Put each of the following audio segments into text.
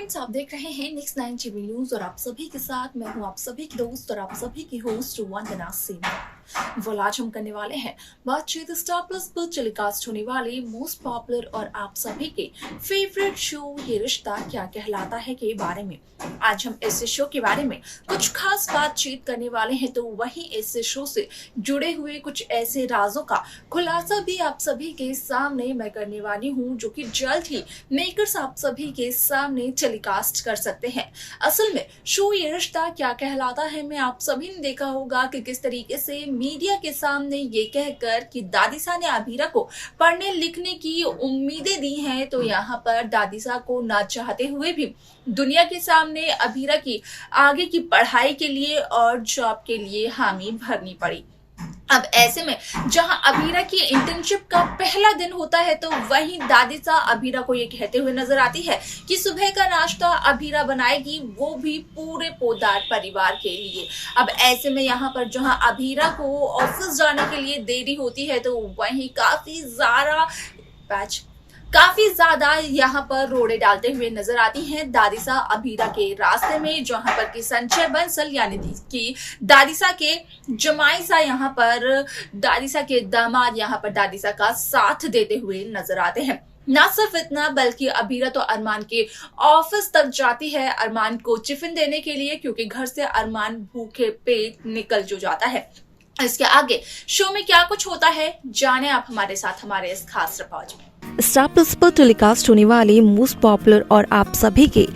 Friends, आप देख रहे हैं नेक्स्ट 9 टीवी न्यूज और आप सभी के साथ मैं हूं आप सभी की दोस्त और आप सभी की होस्ट वंदना सिंह। आज हम करने वाले हैं बातचीत स्टार प्लस पर टेलीकास्ट होने वाले मोस्ट पॉपुलर और आप सभी के फेवरेट शो ये रिश्ता क्या कहलाता है के बारे में। आज हम इस शो के बारे में कुछ खास बातचीत करने वाले हैं, तो वहीं इस शो से जुड़े हुए कुछ ऐसे राजों का खुलासा भी आप सभी के सामने मैं करने वाली हूँ, जो कि जल्द ही मेकर्स आप सभी के सामने टेलीकास्ट कर सकते हैं। असल में शो ये रिश्ता क्या कहलाता है में आप सभी ने देखा होगा कि किस तरीके से मीडिया के सामने ये कहकर कि दादीसा ने अभीरा को पढ़ने लिखने की उम्मीदें दी हैं, तो यहाँ पर दादीसा को ना चाहते हुए भी दुनिया के सामने अभीरा की आगे की पढ़ाई के लिए और जॉब के लिए हामी भरनी पड़ी। अब ऐसे में जहां अभीरा की इंटर्नशिप का पहला दिन होता है, तो वहीं दादीसा अभीरा को ये कहते हुए नजर आती है कि सुबह का नाश्ता अभीरा बनाएगी, वो भी पूरे पोद्दार परिवार के लिए। अब ऐसे में यहाँ पर जहां अभीरा को ऑफिस जाने के लिए देरी होती है, तो वहीं काफी ज्यादा यहाँ पर रोड़े डालते हुए नजर आती हैं दादीसा अभीरा के रास्ते में, जहां पर कि संजय बंसल यानी कि दादीसा के जमाई सा यहाँ पर दादीसा के दामाद यहाँ पर दादीसा का साथ देते हुए नजर आते हैं। ना सिर्फ इतना बल्कि अभीरा तो अरमान के ऑफिस तक जाती है अरमान को टिफिन देने के लिए, क्योंकि घर से अरमान भूखे पेट निकल जो जाता है। इसके आगे शो में क्या कुछ होता है जाने आप हमारे साथ हमारे इस खास रिपोर्ट में। स्टार प्लस पर टेलीकास्ट होने वाले मोस्ट पॉपुलर और आप सभी के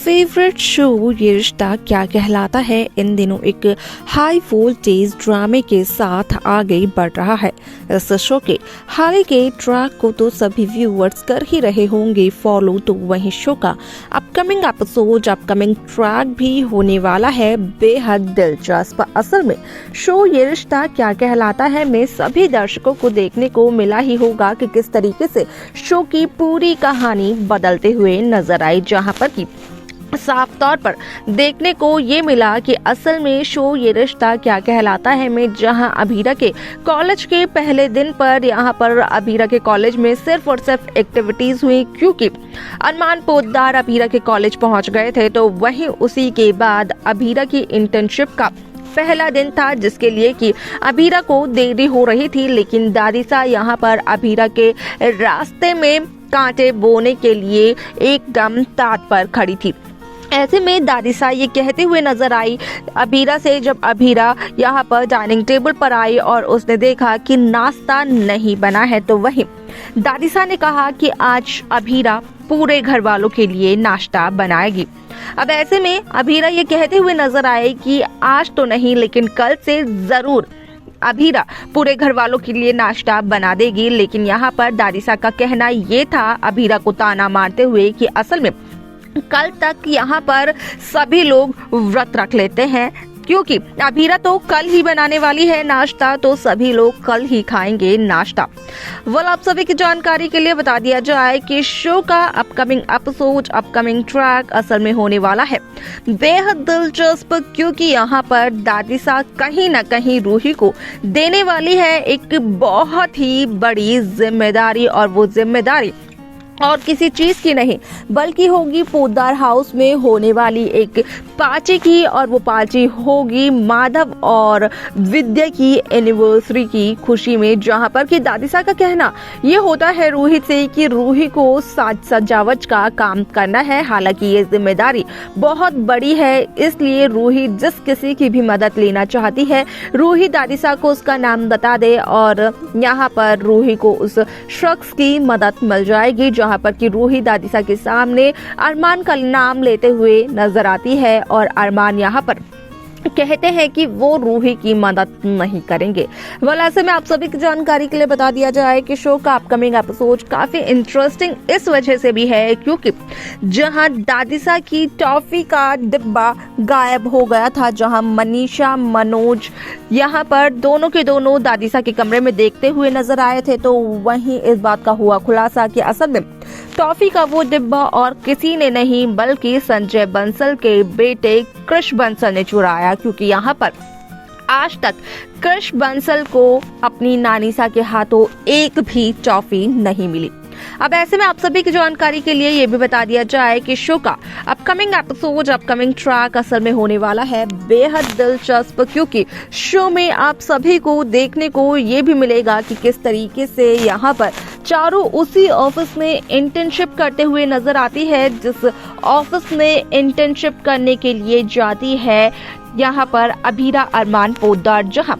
फेवरेट शो ये रिश्ता क्या कहलाता है इन दिनों एक हाई वोल्टेज ड्रामे के साथ आगे बढ़ रहा है। इस शो के हाल के ट्रैक को तो सभी व्यूअर्स कर ही रहे होंगे फॉलो, तो वहीं शो का अपकमिंग एपिसोड अपकमिंग ट्रैक भी होने वाला है बेहद दिलचस्प। असल में शो ये रिश्ता क्या कहलाता है में सभी दर्शकों को देखने को मिला ही होगा कि किस तरीके से शो की पूरी कहानी बदलते हुए नजर आई, जहां पर कि साफ तौर पर देखने को ये मिला कि असल में शो ये रिश्ता क्या कहलाता है में जहां अभीरा के कॉलेज के पहले दिन पर यहाँ पर अभीरा के कॉलेज में सिर्फ और सिर्फ एक्टिविटीज हुई, क्योंकि अरमान पोद्दार अभीरा के कॉलेज पहुंच गए थे। तो वहीं उसी के बाद अभीरा की इंटर्नशिप का पहला दिन था, जिसके लिए कि अभीरा को देरी हो रही थी, लेकिन दादीसा यहाँ पर अभीरा के रास्ते में कांटे बोने के लिए एकदम तात पर खड़ी थी। ऐसे में दादीसा ये कहते हुए नजर आई अभीरा से, जब अभीरा यहाँ पर डाइनिंग टेबल पर आई और उसने देखा कि नाश्ता नहीं बना है, तो वहीं दादीसा ने कहा कि आज अभीरा पूरे घर वालों के लिए नाश्ता बनाएगी। अब ऐसे में अभीरा ये कहते हुए नजर आए कि आज तो नहीं लेकिन कल से जरूर अभीरा पूरे घर वालों के लिए नाश्ता बना देगी। लेकिन यहाँ पर दादीसा का कहना ये था अभीरा को ताना मारते हुए कि असल में कल तक यहाँ पर सभी लोग व्रत रख लेते हैं, क्योंकि अभीरा तो कल ही बनाने वाली है नाश्ता, तो सभी लोग कल ही खाएंगे नाश्ता। आप सभी की जानकारी के लिए बता दिया जाए कि शो का अपकमिंग एपिसोड अपकमिंग ट्रैक असल में होने वाला है बेहद दिलचस्प, क्योंकि यहाँ पर दादीसा कहीं न कहीं रूही को देने वाली है एक बहुत ही बड़ी जिम्मेदारी, और वो जिम्मेदारी और किसी चीज की नहीं बल्कि होगी पोद्दार हाउस में होने वाली एक पार्टी की, और वो पार्टी होगी माधव और विद्या की एनिवर्सरी की खुशी में, जहां पर कि दादीसा का कहना ये होता है रूही से कि रूही को साज सजावट का काम करना है। हालांकि ये जिम्मेदारी बहुत बड़ी है, इसलिए रूही जिस किसी की भी मदद लेना चाहती है, रूही दादीसा को उसका नाम बता दे और यहाँ पर रूही को उस शख्स की मदद मिल जाएगी। जहाँ पर कि रूही दादीसा के सामने अरमान का नाम लेते हुए नजर आती है, और अरमान यहाँ पर कहते हैं कि वो रूही की मदद नहीं करेंगे। ऐसे में आप सभी की जानकारी के लिए बता दिया जाए कि शो का अपकमिंग एपिसोड काफी इंटरेस्टिंग इस वजह से भी है, क्योंकि जहां दादीसा की टॉफी का डिब्बा गायब हो गया था, जहां मनीषा मनोज यहाँ पर दोनों के दोनों दादीसा के कमरे में देखते हुए नजर आए थे, तो वहीं इस बात का हुआ खुलासा कि असल में टॉफी का वो डिब्बा और किसी ने नहीं बल्कि संजय बंसल के बेटे कृष बंसल ने चुराया, क्योंकि यहाँ पर आज तक कृष बंसल को अपनी नानीसा के हाथों एक भी टॉफी नहीं मिली। अब ऐसे में आप सभी की जानकारी के लिए ये भी बता दिया जाए कि शो का अपकमिंग एपिसोड, अपकमिंग ट्रैक असल में होने वाला है बेहद दिलचस्प, क्योंकि शो में आप सभी को देखने को ये भी मिलेगा कि किस तरीके से यहाँ पर चारों उसी ऑफिस में इंटर्नशिप करते हुए नजर आती है जिस ऑफिस में इंटर्नशिप करने के लिए जाती है यहाँ पर अभीरा अरमान पोद्दार, जहाँ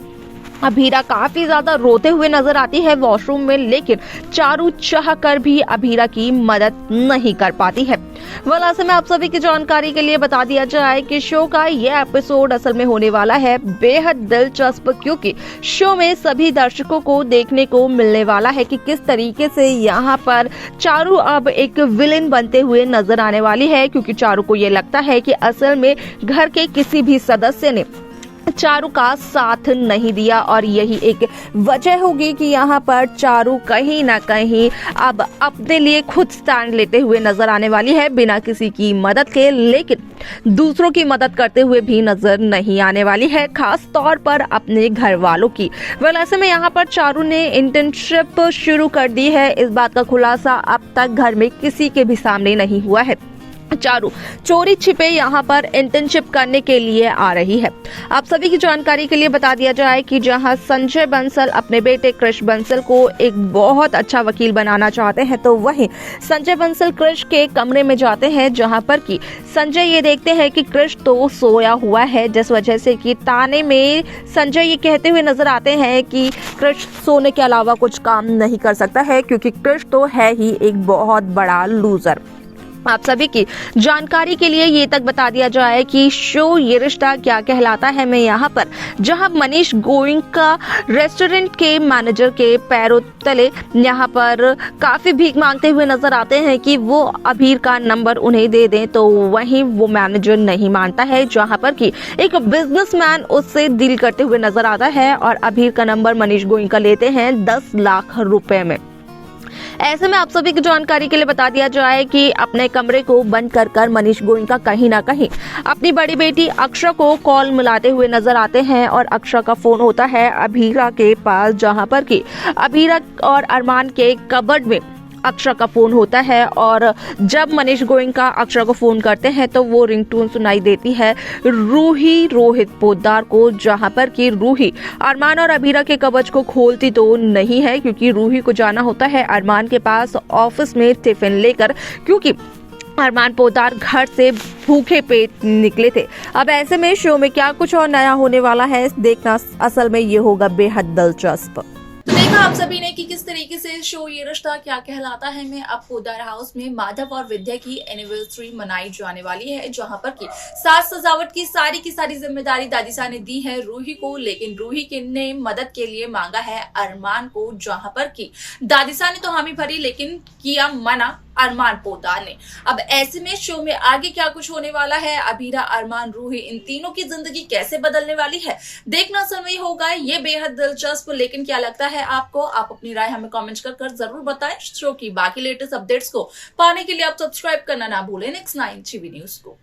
अभीरा काफी ज्यादा रोते हुए नजर आती है वॉशरूम में, लेकिन चारू चाह कर भी अभीरा की मदद नहीं कर पाती है। ऐसे में आप सभी की जानकारी के लिए बता दिया जाए कि शो का ये एपिसोड असल में होने वाला है बेहद दिलचस्प, क्योंकि शो में सभी दर्शकों को देखने को मिलने वाला है कि किस तरीके से यहाँ पर चारू अब एक विलेन बनते हुए नजर आने वाली है, क्योंकि चारू को ये लगता है कि असल में घर के किसी भी सदस्य ने चारू का साथ नहीं दिया और यही एक वजह होगी कि यहाँ पर चारू कहीं ना कहीं अब अपने लिए खुद स्टैंड लेते हुए नजर आने वाली है, बिना किसी की मदद के, लेकिन दूसरों की मदद करते हुए भी नजर नहीं आने वाली है, खास तौर पर अपने घर वालों की। ऐसे में यहाँ पर चारू ने इंटर्नशिप शुरू कर दी है। इस बात का खुलासा अब तक घर में किसी के भी सामने नहीं हुआ है। चारू चोरी छिपे यहाँ पर इंटर्नशिप करने के लिए आ रही है। आप सभी की जानकारी के लिए बता दिया जाए कि जहाँ संजय बंसल अपने बेटे कृष बंसल को एक बहुत अच्छा वकील बनाना चाहते हैं, तो वहीं संजय बंसल कृष के कमरे में जाते हैं, जहाँ पर कि संजय ये देखते हैं कि कृष तो सोया हुआ है, जिस वजह से कि ताने में संजय ये कहते हुए नजर आते हैं कि कृष सोने के अलावा कुछ काम नहीं कर सकता है, क्योंकि कृष तो है ही एक बहुत बड़ा लूजर। आप सभी की जानकारी के लिए ये तक बता दिया जाए कि शो ये रिश्ता क्या कहलाता है में यहाँ पर जहाँ मनीष गोयनका रेस्टोरेंट के मैनेजर के पैरों तले यहाँ पर काफी भीख मांगते हुए नजर आते हैं कि वो अभीर का नंबर उन्हें दे दें, तो वहीं वो मैनेजर नहीं मानता है, जहाँ पर कि एक बिजनेसमैन उससे डील करते हुए नजर आता है और अभीर का नंबर मनीष गोयनका लेते हैं 10 लाख रुपए में। ऐसे में आप सभी की जानकारी के लिए बता दिया जाए कि अपने कमरे को बंद कर मनीष गोयनका कहीं ना कहीं अपनी बड़ी बेटी अक्षरा को कॉल मिलाते हुए नजर आते हैं और अक्षरा का फोन होता है अभीरा के पास, जहां पर कि अभीरा और अरमान के कबर्ड में अक्षरा का फोन होता है और जब मनीष गोयनका अक्षरा को फोन करते हैं तो वो रिंगटोन सुनाई देती है रूही रोहित पोद्दार को, जहां पर कि रूही अरमान और अभीरा के कवच को खोलती तो नहीं है, क्योंकि रूही को जाना होता है अरमान के पास ऑफिस में टिफिन लेकर, क्योंकि अरमान पोद्दार घर से भूखे पेट निकले थे। अब ऐसे में शो में क्या कुछ और नया होने वाला है देखना असल में ये होगा बेहद दिलचस्प। तो देखा आप सभी ने कि किस तरीके से शो ये रिश्ता क्या कहलाता है में अब पोद्दार हाउस में माधव और विद्या की एनिवर्सरी मनाई जाने वाली है, जहां पर की साज सजावट की सारी जिम्मेदारी दादीसा ने दी है रूही को, लेकिन रूही ने मदद के लिए मांगा है अरमान को, जहां पर की दादीसा ने तो हामी भरी लेकिन किया मना अरमान पोद्दार ने। अब ऐसे में शो में आगे क्या कुछ होने वाला है, अभीरा अरमान रूही इन तीनों की जिंदगी कैसे बदलने वाली है, देखना समय होगा, ये बेहद दिलचस्प। लेकिन क्या लगता है आपको? आप अपनी राय हमें कमेंट कर जरूर बताएं। शो की बाकी लेटेस्ट अपडेट्स को पाने के लिए आप सब्सक्राइब करना ना भूलें नेक्स्ट 9 टीवी न्यूज को।